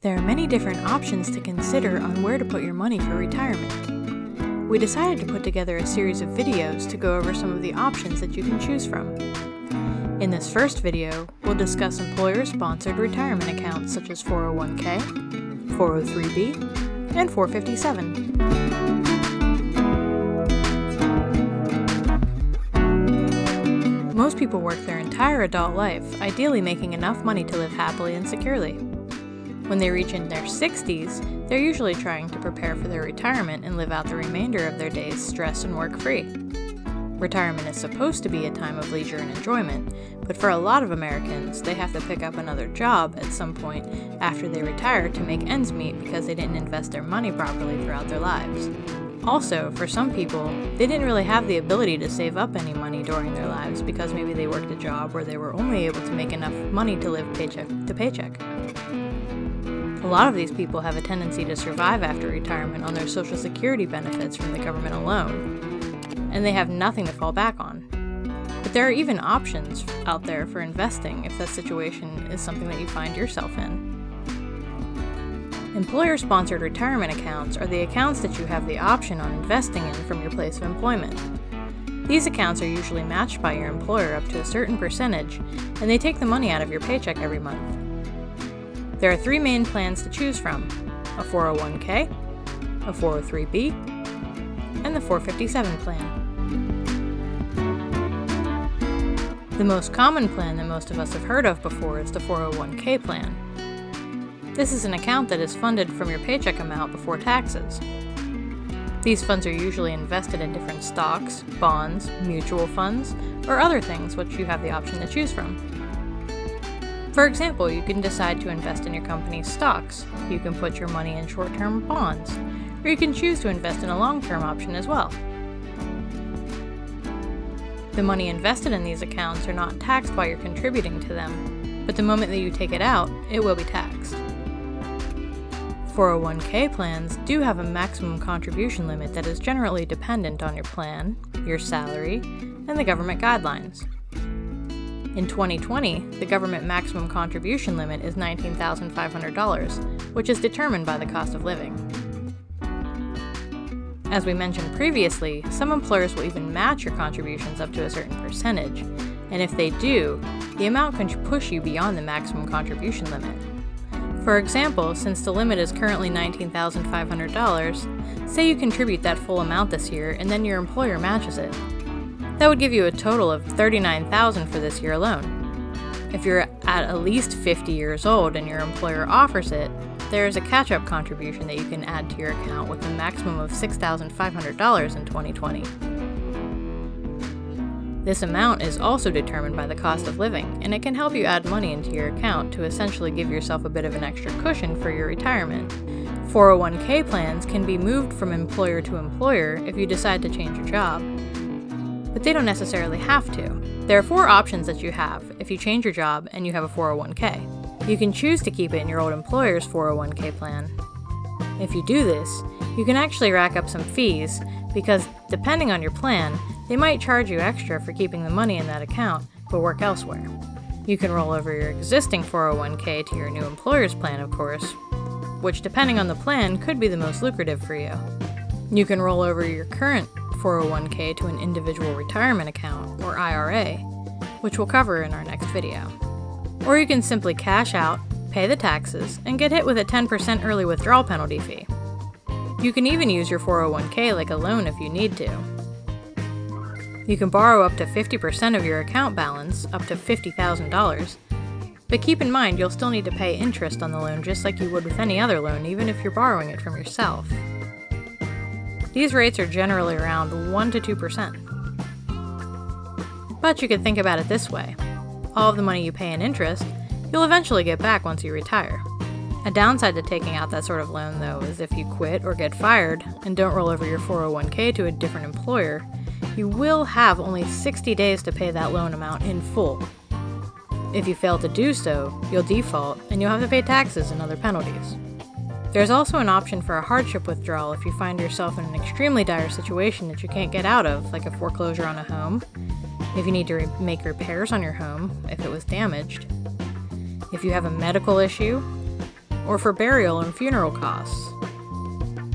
There are many different options to consider on where to put your money for retirement. We decided to put together a series of videos to go over some of the options that you can choose from. In this first video, we'll discuss employer-sponsored retirement accounts such as 401k, 403b, and 457. Most people work their entire adult life, ideally making enough money to live happily and securely. When they reach in their 60s, they're usually trying to prepare for their retirement and live out the remainder of their days stress and work-free. Retirement is supposed to be a time of leisure and enjoyment, but for a lot of Americans, they have to pick up another job at some point after they retire to make ends meet because they didn't invest their money properly throughout their lives. Also, for some people, they didn't really have the ability to save up any money during their lives because maybe they worked a job where they were only able to make enough money to live paycheck to paycheck. A lot of these people have a tendency to survive after retirement on their Social Security benefits from the government alone, and they have nothing to fall back on. But there are even options out there for investing if that situation is something that you find yourself in. Employer-sponsored retirement accounts are the accounts that you have the option on investing in from your place of employment. These accounts are usually matched by your employer up to a certain percentage, and they take the money out of your paycheck every month. There are three main plans to choose from: a 401k, a 403b, and the 457 plan. The most common plan that most of us have heard of before is the 401k plan. This is an account that is funded from your paycheck amount before taxes. These funds are usually invested in different stocks, bonds, mutual funds, or other things which you have the option to choose from. For example, you can decide to invest in your company's stocks, you can put your money in short-term bonds, or you can choose to invest in a long-term option as well. The money invested in these accounts are not taxed while you're contributing to them, but the moment that you take it out, it will be taxed. 401k plans do have a maximum contribution limit that is generally dependent on your plan, your salary, and the government guidelines. In 2020, the government maximum contribution limit is $19,500, which is determined by the cost of living. As we mentioned previously, some employers will even match your contributions up to a certain percentage, and if they do, the amount can push you beyond the maximum contribution limit. For example, since the limit is currently $19,500, say you contribute that full amount this year and then your employer matches it. That would give you a total of $39,000 for this year alone. If you're at least 50 years old and your employer offers it, there is a catch-up contribution that you can add to your account with a maximum of $6,500 in 2020. This amount is also determined by the cost of living, and it can help you add money into your account to essentially give yourself a bit of an extra cushion for your retirement. 401k plans can be moved from employer to employer if you decide to change your job, but they don't necessarily have to. There are four options that you have if you change your job and you have a 401k. You can choose to keep it in your old employer's 401k plan. If you do this, you can actually rack up some fees because, depending on your plan, they might charge you extra for keeping the money in that account, but work elsewhere. You can roll over your existing 401k to your new employer's plan, of course, which, depending on the plan, could be the most lucrative for you. You can roll over your current 401k to an individual retirement account, or IRA, which we'll cover in our next video. Or you can simply cash out, pay the taxes, and get hit with a 10% early withdrawal penalty fee. You can even use your 401k like a loan if you need to. You can borrow up to 50% of your account balance, up to $50,000, but keep in mind you'll still need to pay interest on the loan just like you would with any other loan, even if you're borrowing it from yourself. These rates are generally around 1 to 2%. But you could think about it this way: all of the money you pay in interest, you'll eventually get back once you retire. A downside to taking out that sort of loan, though, is if you quit or get fired and don't roll over your 401k to a different employer, you will have only 60 days to pay that loan amount in full. If you fail to do so, you'll default and you'll have to pay taxes and other penalties. There's also an option for a hardship withdrawal if you find yourself in an extremely dire situation that you can't get out of, like a foreclosure on a home, if you need to make repairs on your home if it was damaged, if you have a medical issue, or for burial and funeral costs.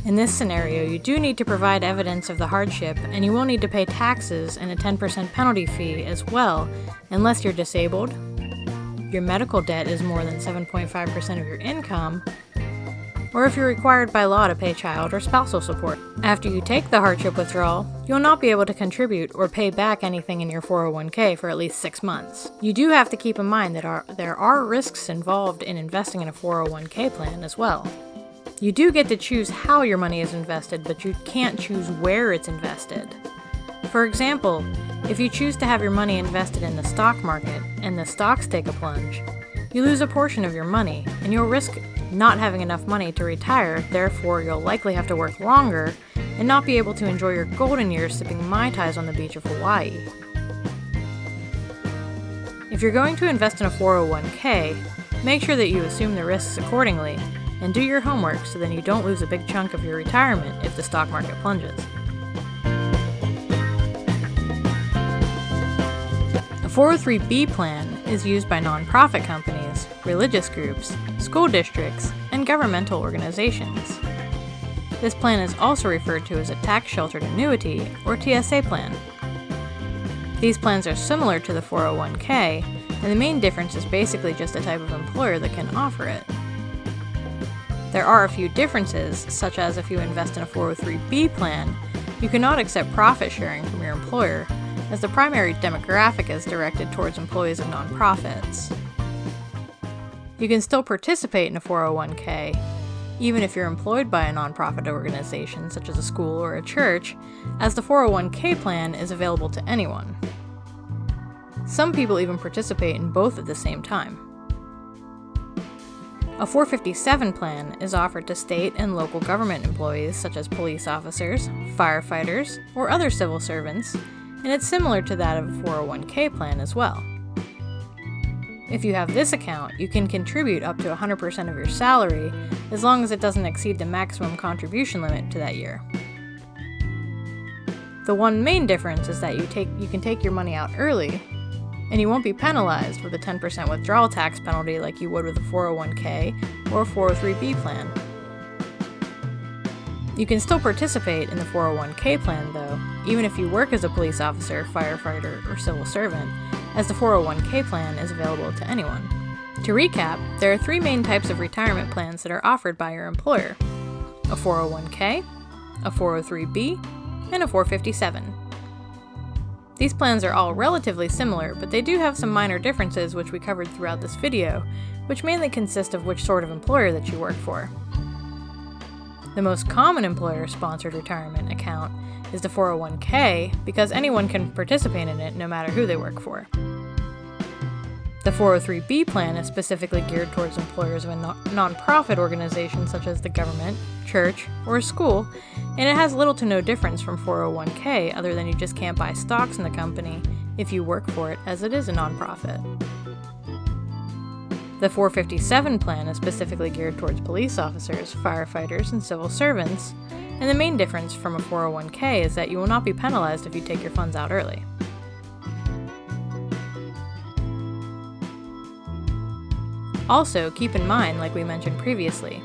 In this scenario, you do need to provide evidence of the hardship, and you will need to pay taxes and a 10% penalty fee as well, unless you're disabled, your medical debt is more than 7.5% of your income, or if you're required by law to pay child or spousal support. After you take the hardship withdrawal, you'll not be able to contribute or pay back anything in your 401k for at least 6 months. You do have to keep in mind that there are risks involved in investing in a 401k plan as well. You do get to choose how your money is invested, but you can't choose where it's invested. For example, if you choose to have your money invested in the stock market and the stocks take a plunge, you lose a portion of your money and you'll risk not having enough money to retire. Therefore, you'll likely have to work longer and not be able to enjoy your golden years sipping Mai Tais on the beach of Hawaii. If you're going to invest in a 401k, make sure that you assume the risks accordingly and do your homework so then you don't lose a big chunk of your retirement if the stock market plunges. A 403b plan is used by nonprofit companies, religious groups, school districts, and governmental organizations. This plan is also referred to as a tax-sheltered annuity, or TSA plan. These plans are similar to the 401k, and the main difference is basically just the type of employer that can offer it. There are a few differences, such as if you invest in a 403b plan, you cannot accept profit sharing from your employer, as the primary demographic is directed towards employees of nonprofits. You can still participate in a 401k, even if you're employed by a nonprofit organization such as a school or a church, as the 401k plan is available to anyone. Some people even participate in both at the same time. A 457 plan is offered to state and local government employees such as police officers, firefighters, or other civil servants, and it's similar to that of a 401k plan as well. If you have this account, you can contribute up to 100% of your salary as long as it doesn't exceed the maximum contribution limit to that year. The one main difference is that you can take your money out early, and you won't be penalized with a 10% withdrawal tax penalty like you would with a 401k or a 403b plan. You can still participate in the 401k plan though, even if you work as a police officer, firefighter, or civil servant, as the 401k plan is available to anyone. To recap, there are 3 main types of retirement plans that are offered by your employer: a 401k, a 403b, and a 457. These plans are all relatively similar, but they do have some minor differences which we covered throughout this video, which mainly consist of which sort of employer that you work for. The most common employer-sponsored retirement account is the 401k because anyone can participate in it no matter who they work for. The 403b plan is specifically geared towards employers of a non-profit organization such as the government, church, or a school, and it has little to no difference from 401k other than you just can't buy stocks in the company if you work for it, as it is a nonprofit. The 457 plan is specifically geared towards police officers, firefighters, and civil servants, and the main difference from a 401k is that you will not be penalized if you take your funds out early. Also, keep in mind, like we mentioned previously,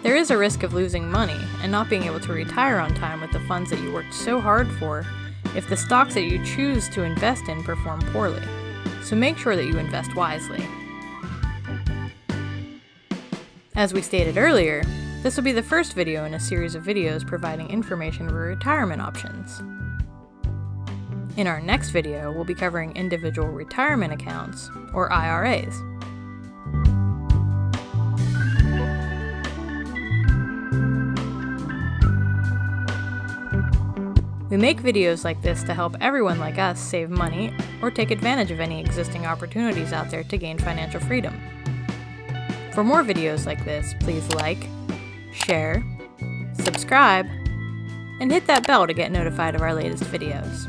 there is a risk of losing money and not being able to retire on time with the funds that you worked so hard for if the stocks that you choose to invest in perform poorly. So make sure that you invest wisely. As we stated earlier, this will be the first video in a series of videos providing information for retirement options. In our next video, we'll be covering individual retirement accounts, or IRAs. We make videos like this to help everyone like us save money or take advantage of any existing opportunities out there to gain financial freedom. For more videos like this, please like, share, subscribe, and hit that bell to get notified of our latest videos.